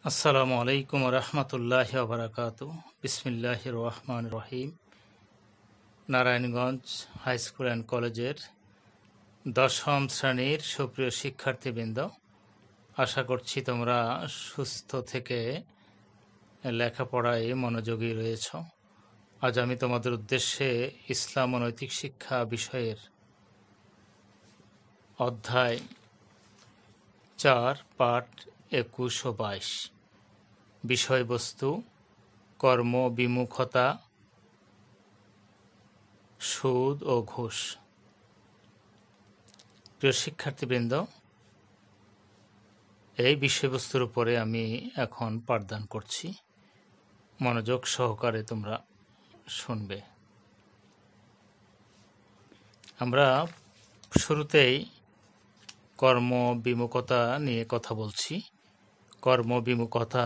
আসসালামু আলাইকুম রহমতুল্লাহি ওবরাকাতু। বিসমিল্লাহির রহমানির রহিম। নারায়ণগঞ্জ হাই স্কুল অ্যান্ড কলেজের দশম শ্রেণীর সুপ্রিয় শিক্ষার্থীবৃন্দ, আশা করছি তোমরা সুস্থ থেকে লেখাপড়ায় মনোযোগী রয়েছ। আজ আমি তোমাদের উদ্দেশ্যে ইসলাম ও নৈতিক শিক্ষা বিষয়ের অধ্যায় 4 পাঠ 21 ও 22 বিষয়বস্তু কর্মবিমুখতা, সুদ ও ঘুষ। প্রিয় শিক্ষার্থীবৃন্দ, এই বিষয়বস্তুর উপরে আমি এখন পাঠদান করছি, মনোযোগ সহকারে তোমরা শুনবে। আমরা শুরুতেই কর্মবিমুখতা নিয়ে কথা বলছি। কর্মবিমুখতা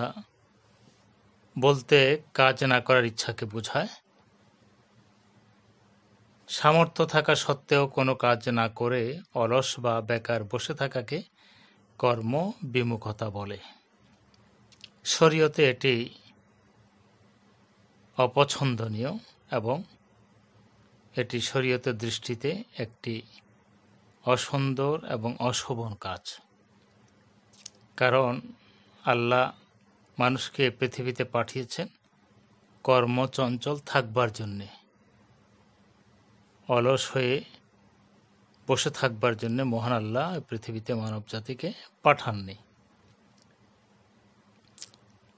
বলতে কাজ না করার ইচ্ছাকে বোঝায়। সামর্থ্য থাকা সত্ত্বেও কোনো কাজ না করে অলস বা বেকার বসে থাকাকে কর্মবিমুখতা বলে। শরীয়তে এটি অপছন্দনীয় এবং এটি শরীয়তের দৃষ্টিতে একটি অসুন্দর এবং অশোভন কাজ। কারণ আল্লাহ মানুষকে পৃথিবীতে পাঠিয়েছেন কর্মচঞ্চল থাকবার জন্যে, অলস হয়ে বসে থাকবার জন্যে মহান আল্লাহ পৃথিবীতে মানব জাতিকে পাঠাননি।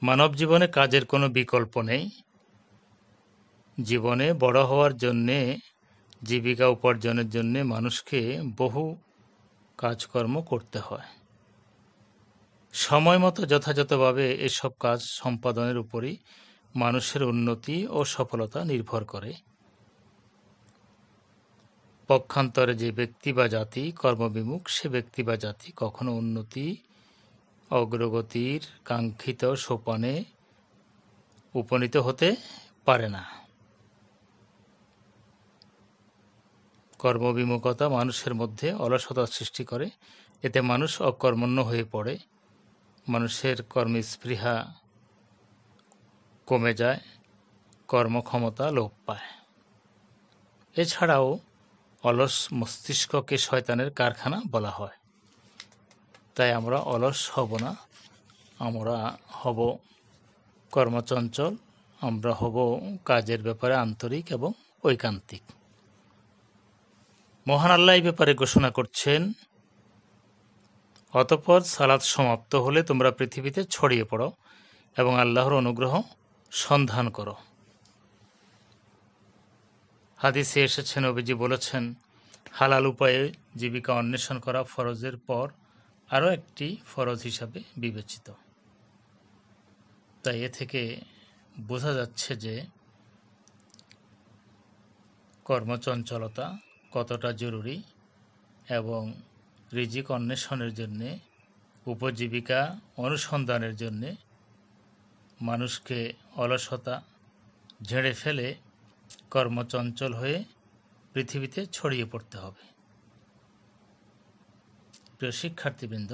মানব জীবনে কাজের কোনো বিকল্প নেই। জীবনে বড় হওয়ার জন্যে, জীবিকা উপার্জনের জন্যে মানুষকে বহু কাজকর্ম করতে হয়। সময় মতো যথাযথভাবে এসব কাজ সম্পাদনের উপরই মানুষের উন্নতি ও সফলতা নির্ভর করে। পক্ষান্তরে যে ব্যক্তি বা জাতি কর্মবিমুখ, সে ব্যক্তি বা জাতি কখনো উন্নতি অগ্রগতির কাঙ্ক্ষিত সোপানে উপনীত হতে পারে না। কর্মবিমুখতা মানুষের মধ্যে অলসতা সৃষ্টি করে। এতে মানুষ অকর্মণ্য হয়ে পড়ে, মানুষের কর্মস্পৃহা কমে যায়, কর্মক্ষমতা লোপ পায়। এছাড়াও অলস মস্তিষ্ককে শয়তানের কারখানা বলা হয়। তাই আমরা অলস হব না, আমরা হব কর্মচঞ্চল, আমরা হব কাজের ব্যাপারে আন্তরিক এবং ঐকান্তিক। মহান আল্লাহ এই ব্যাপারে ঘোষণা করছেন, অতঃপর সালাত সমাপ্ত হলে তোমরা পৃথিবীতে ছড়িয়ে পড়ো এবং আল্লাহর অনুগ্রহ সন্ধান করো। হাদিসে এসেছে, নবীজি বলেছেন, হালাল উপায়ে জীবিকা অন্বেষণ করা ফরজের পর আরও একটি ফরজ হিসাবে বিবেচিত। তাই এ থেকে বোঝা যাচ্ছে যে কর্মচঞ্চলতা কতটা জরুরি এবং রিজিক অন্বেষণের জন্যে, উপজীবিকা অনুসন্ধানের জন্যে মানুষকে অলসতা ঝেড়ে ফেলে কর্মচঞ্চল হয়ে পৃথিবীতে ছড়িয়ে পড়তে হবে। প্রিয় শিক্ষার্থীবৃন্দ,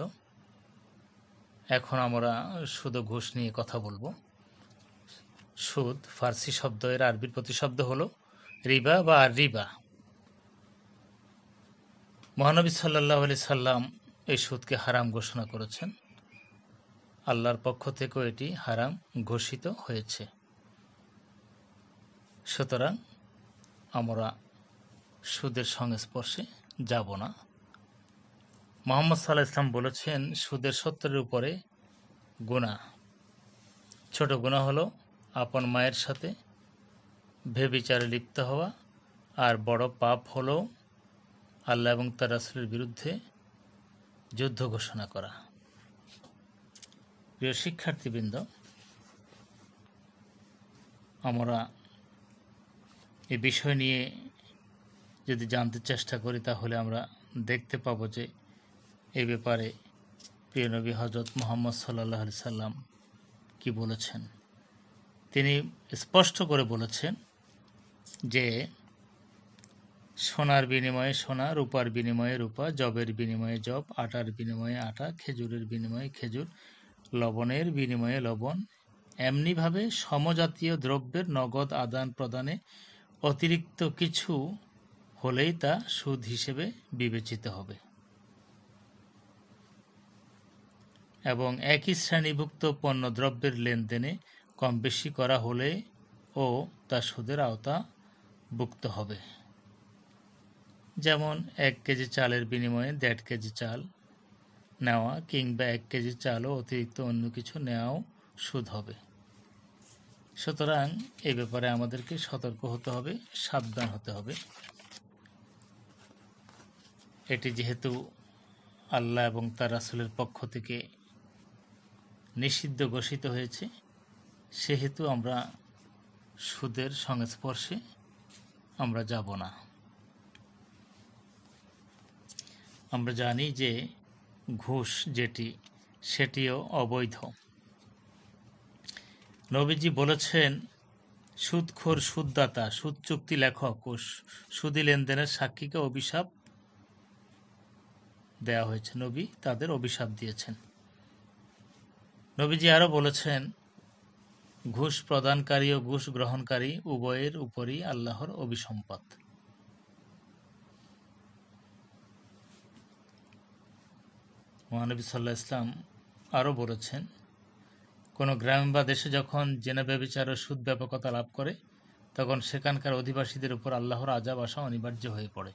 এখন আমরা সুদ ও ঘুষ নিয়ে কথা বলবো। সুদ ফার্সি শব্দ, এর আরবির প্রতিশব্দ হলো রিবা বা রিবা। মহানবী সাল্লাল্লাহু আলাইহি সাল্লাম এই সুদকে হারাম ঘোষণা করেছেন। আল্লাহর পক্ষ থেকেও এটি হারাম ঘোষিত হয়েছে। সুতরাং আমরা সুদের সংস্পর্শে যাব না। মুহাম্মদ সাল্লাল্লাহু আলাইহি ওয়াসাল্লাম বলেছেন, সুদের 70-এর উপরে গুনাহ। ছোট গুনাহ হলো আপন মায়ের সাথে ব্যভিচারে লিপ্ত হওয়া, আর বড় পাপ হলো আল্লাহ এবং তার রাসূলের বিরুদ্ধে যুদ্ধ ঘোষণা করা। প্রিয় শিক্ষার্থীবৃন্দ, আমরা এই বিষয় নিয়ে যদি জানতে চেষ্টা করি তাহলে আমরা দেখতে পাব যে এই ব্যাপারে প্রিয় নবী হযরত মুহাম্মদ সাল্লাল্লাহু আলাইহি সাল্লাম কি বলেছেন। তিনি স্পষ্ট করে বলেছেন যে সোনার বিনিময়ে সোনা, রূপার বিনিময়ে রূপা, জবের বিনিময়ে জব, আটার বিনিময়ে আটা, খেজুরের বিনিময়ে খেজুর, লবণের বিনিময়ে লবণ, এমনিভাবে সমজাতীয় দ্রব্যের নগদ আদান প্রদানে অতিরিক্ত কিছু হলেই তা সুদ হিসেবে বিবেচিত হবে এবং একই শ্রেণীভুক্ত পণ্যদ্রব্যের লেনদেনে কম বেশি করা হলে ও তা সুদের আওতাভুক্ত হবে। যেমন 1 কেজি চালের বিনিময়ে 1.5 কেজি চাল নেওয়া কিংবা 1 কেজি চালও অতিরিক্ত অন্য কিছু নেওয়াও সুদ হবে। সুতরাং এ ব্যাপারে আমাদেরকে সতর্ক হতে হবে, সাবধান হতে হবে। এটি যেহেতু আল্লাহ এবং তার রাসূলের পক্ষ থেকে নিষিদ্ধ ঘোষিত হয়েছে, সেহেতু আমরা সুদের সংস্পর্শে আমরা যাব না। আমরা জানি যে ঘুষ যেটি, সেটিও অবৈধ। নবীজি বলেছেন, সুদখোর, সুদদাতা, সুদ চুক্তি লেখক ও সুদী লেনদেনের সাক্ষীকে অভিশাপ দেয়া হয়েছে। নবী তাদের অভিশাপ দিয়েছেন। নবীজি আরও বলেছেন, ঘুষ প্রদানকারী ও ঘুষ গ্রহণকারী উভয়ের উপরই আল্লাহর অভিসম্পাত। মহানবী সাল্লাল্লাহু আলাইহি ওয়াসাল্লাম আরও বলেছেন, কোনো গ্রাম বা দেশে যখন জেনা ব্যভিচার ও সুদ ব্যাপকতা লাভ করে, তখন সেখানকার অধিবাসীদের উপর আল্লাহর আযাব আসা অনিবার্য হয়ে পড়ে।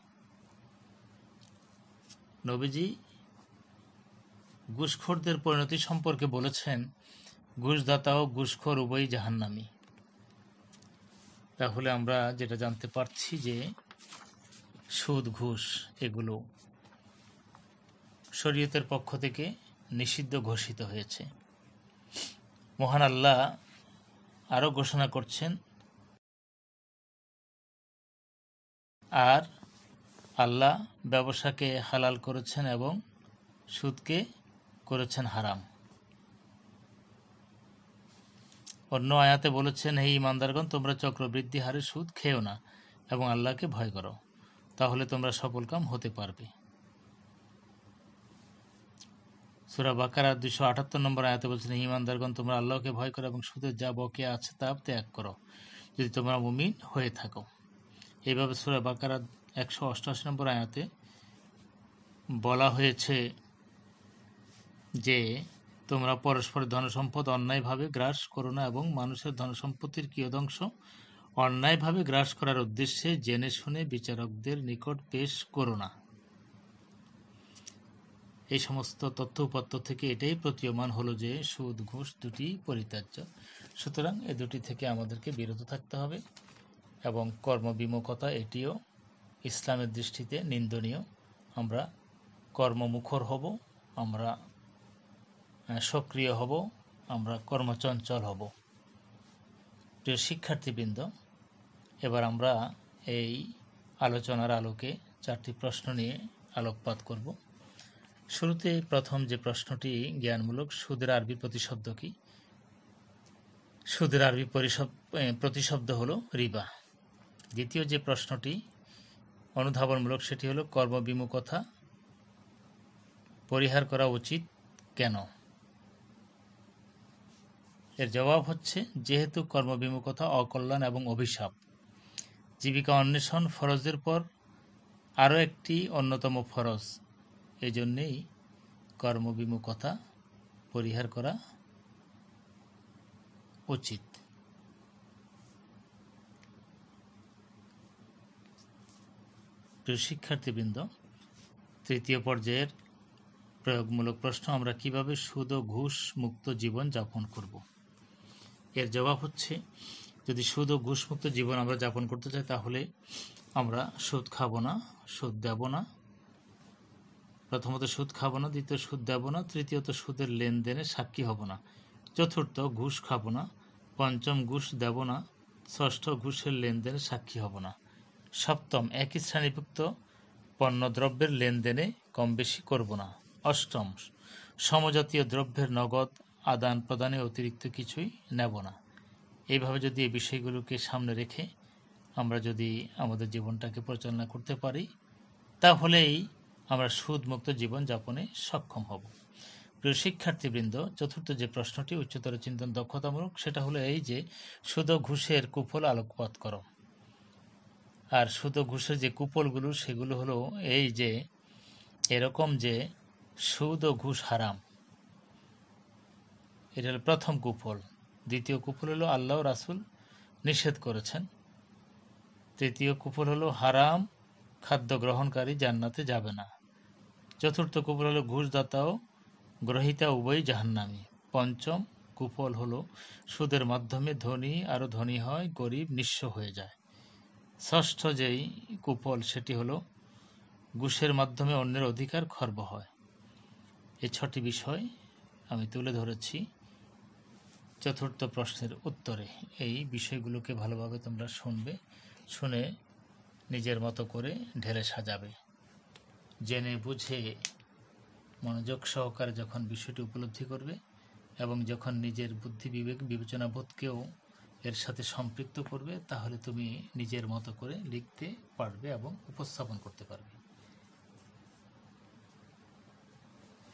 নবীজি ঘুষখোরদের পরিণতি সম্পর্কে বলেছেন, ঘুষদাতা ও ঘুষখোর উভয়ই জাহান্নামী। তাহলে আমরা যেটা জানতে পারছি যে সুদ, ঘুষ এগুলো শরীয়তের পক্ষ থেকে নিষিদ্ধ ঘোষিত হয়েছে। মহান আল্লাহ আরও ঘোষণা করছেন, আর আল্লাহ ব্যবসাকে হালাল করেছেন এবং সুদকে করেছেন হারাম। অন্য আয়াতে বলেছেন, হে ঈমানদারগণ, তোমরা চক্রবৃদ্ধি হারে সুদ খেও না এবং আল্লাহকে ভয় করো, তাহলে তোমরা সফলকাম হতে পারবে। সূরা বাকারার 278 নম্বর আয়াতে বলছেন, হে ঈমানদারগণ, তোমরা আল্লাহকে ভয় করো এবং সুদের যা বকেয়া আছে তা ত্যাগ করো, যদি তোমরা মুমিন হয়ে থাকো। এইভাবে সূরা বাকারার 188 নম্বর আয়াতে বলা হয়েছে যে তোমরা পরস্পরের ধনসম্পদ অন্যায়ভাবে গ্রাস করো না এবং মানুষের ধনসম্পত্তির কিয়দংশ অন্যায়ভাবে গ্রাস করার উদ্দেশ্যে জেনে শুনে বিচারকদের নিকট পেশ করো না। এই সমস্ত তথ্য উপাত্ত থেকে এটাই প্রতীয়মান হলো যে সুদ, ঘুষ দুটি পরিত্যাজ্য। সুতরাং এ দুটি থেকে আমাদেরকে বিরত থাকতে হবে এবং কর্মবিমুখতা এটিও ইসলামের দৃষ্টিতে নিন্দনীয়। আমরা কর্মমুখর হব, আমরা সক্রিয় হব, আমরা কর্মচঞ্চল হব। প্রিয় শিক্ষার্থীবৃন্দ, এবার আমরা এই আলোচনার আলোকে 4টি প্রশ্ন নিয়ে আলোকপাত করব। শুরুতে প্রথম যে প্রশ্নটি জ্ঞানমূলক, সুদের আরবি প্রতিশব্দ কি? সুদের আরবি প্রতিশব্দ হলো রিবা। দ্বিতীয় যে প্রশ্নটি অনুধাবনমূলক, সেটি হলো কর্মবিমুখতা পরিহার করা উচিত কেন? এর জবাব হচ্ছে, যেহেতু কর্মবিমুখতা অকল্যাণ এবং অভিশাপ, জীবিকা অন্বেষণ ফরজের পর আরও একটি অন্যতম ফরজ, এই জন্যেই কর্মবিমুখতা পরিহার করা উচিত। প্রিয় শিক্ষার্থীবৃন্দ, তৃতীয় পর্যায়ের প্রয়োগমূলক প্রশ্ন, আমরা কিভাবে সুদ ও ঘুষ মুক্ত জীবন যাপন করব? এর জবাব হচ্ছে, যদি সুদ ও ঘুষ মুক্ত জীবন আমরা যাপন করতে চাই, তাহলে আমরা সুদ খাবো না, সুদ দেব না। প্রথমত সুদ খাবো না, দ্বিতীয় সুদ দেব না, তৃতীয়ত সুদের লেনদেনে সাক্ষী হব না, চতুর্থ ঘুষ খাবো না, পঞ্চম ঘুষ দেব না, ষষ্ঠ ঘুষের লেনদেনে সাক্ষী হব না, সপ্তম একই শ্রেণীভুক্ত পণ্যদ্রব্যের লেনদেনে কম বেশি করব না, অষ্টম সমজাতীয় দ্রব্যের নগদ আদান প্রদানে অতিরিক্ত কিছুই নেব না। এইভাবে যদি এই বিষয়গুলোকে সামনে রেখে আমরা যদি আমাদের জীবনটাকে পরিচালনা করতে পারি, তাহলেই আমরা সুদমুক্ত জীবন যাপনে সক্ষম হব। প্রিয় শিক্ষার্থীবৃন্দ, চতুর্থ যে প্রশ্নটি উচ্চতর চিন্তন দক্ষতামূলক, সেটা হলো এই যে সুদ ও ঘুষের কুফল আলোকপাত করো। আর সুদ ও ঘুষের যে কুফলগুলো সেগুলো হলো এই যে এরকম যে সুদ ও ঘুষ হারাম, এটা হলো প্রথম কুফল। দ্বিতীয় কুফল হলো আল্লাহ রাসূল নিষেধ করেছেন। তৃতীয় কুফল হলো হারাম খাদ্য গ্রহণকারী জান্নাতে যাবে না। চতুর্থ কুফল হলো ঘুষদাতা ও গ্রহীতা উভয়ই জাহান্নামী। পঞ্চম কুফল হলো সুদের মাধ্যমে ধনী আরও ধনী হয়, গরিব নিঃস্ব হয়ে যায়। ষষ্ঠ যেই কুফল সেটি হলো ঘুষের মাধ্যমে অন্যের অধিকার খর্ব হয়। এই 6টি বিষয় আমি তুলে ধরেছি চতুর্থ প্রশ্নের উত্তরে। এই বিষয়গুলোকে ভালোভাবে তোমরা শুনবে, শুনে নিজের মতো করে ঢেলে সাজাবে। জেনে বুঝে মনোযোগ সহকারে যখন বিষয়টি উপলব্ধি করবে এবং যখন নিজের বুদ্ধি বিবেক বিবেচনা বোধকেও এর সাথে সম্পৃক্ত করবে, তাহলে তুমি নিজের মতো করে লিখতে পারবে এবং উপস্থাপন করতে পারবে।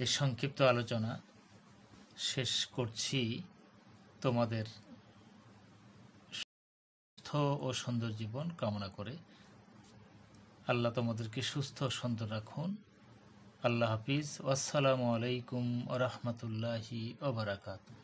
এই সংক্ষিপ্ত আলোচনা শেষ করছি তোমাদের সুস্থ ও সুন্দর জীবন কামনা করে। আল্লাহ তোমাদেরকে সুস্থ ও সুন্দর রাখুন। আল্লাহ হাফিজ। আসসালামু আলাইকুম ওয়া রাহমাতুল্লাহি ওয়া বারাকাতুহু।